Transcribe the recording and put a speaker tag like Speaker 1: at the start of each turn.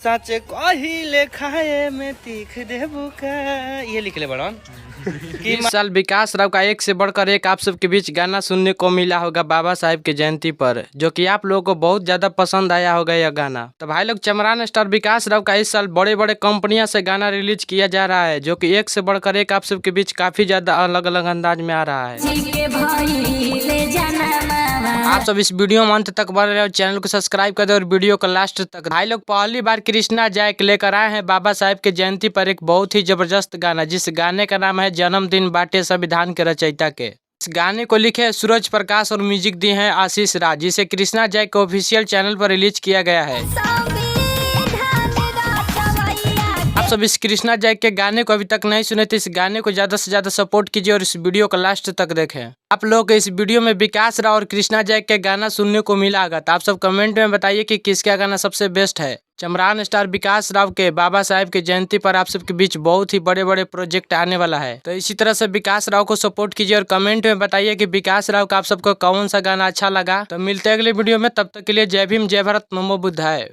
Speaker 1: सच कहिले खाए में तीख देबू का, ये लिख ले बड़न। इस साल विकास राव का एक से बढ़कर एक आप सबके बीच गाना सुनने को मिला होगा बाबा साहेब की जयंती पर, जो कि आप लोगों को बहुत ज्यादा पसंद आया होगा यह गाना। तो भाई लोग, चमरान स्टार विकास राव का इस साल बड़े बड़े कंपनियां से गाना रिलीज किया जा रहा है, जो कि एक से बढ़कर एक आप सबके बीच काफी ज्यादा अलग अलग अंदाज में आ रहा है। आप सब इस वीडियो में अंत तक बने रहे और चैनल को सब्सक्राइब कर दे और वीडियो को लास्ट तक। भाई लोग, पहली बार कृष्णा जैक लेकर आए हैं बाबा साहेब के जयंती पर एक बहुत ही जबरदस्त गाना, जिस गाने का नाम है जन्मदिन बाटे संविधान के रचयिता के। इस गाने को लिखे सूरज प्रकाश और म्यूजिक दिए हैं आशीष राज, जिसे कृष्णा जैक के ऑफिशियल चैनल पर रिलीज किया गया है। आप सब इस कृष्णा जैक के गाने को अभी तक नहीं सुने तो इस गाने को ज्यादा से ज्यादा सपोर्ट कीजिए और इस वीडियो को लास्ट तक देखें। आप लोग इस वीडियो में विकास राव और कृष्णा जैक के गाना सुनने को मिला होगा, तो आप सब कमेंट में बताइए कि किसका गाना सबसे बेस्ट है। चमरान स्टार विकास राव के बाबा साहेब के जयंती पर आप सबके बीच बहुत ही बड़े बड़े प्रोजेक्ट आने वाला है, तो इसी तरह से विकास राव को सपोर्ट कीजिए और कमेंट में बताइए कि विकास राव का आप सबको कौन सा गाना अच्छा लगा। तो मिलते हैं अगले वीडियो में, तब तक के लिए जय भीम, जय भारत, नमो बुद्धाय।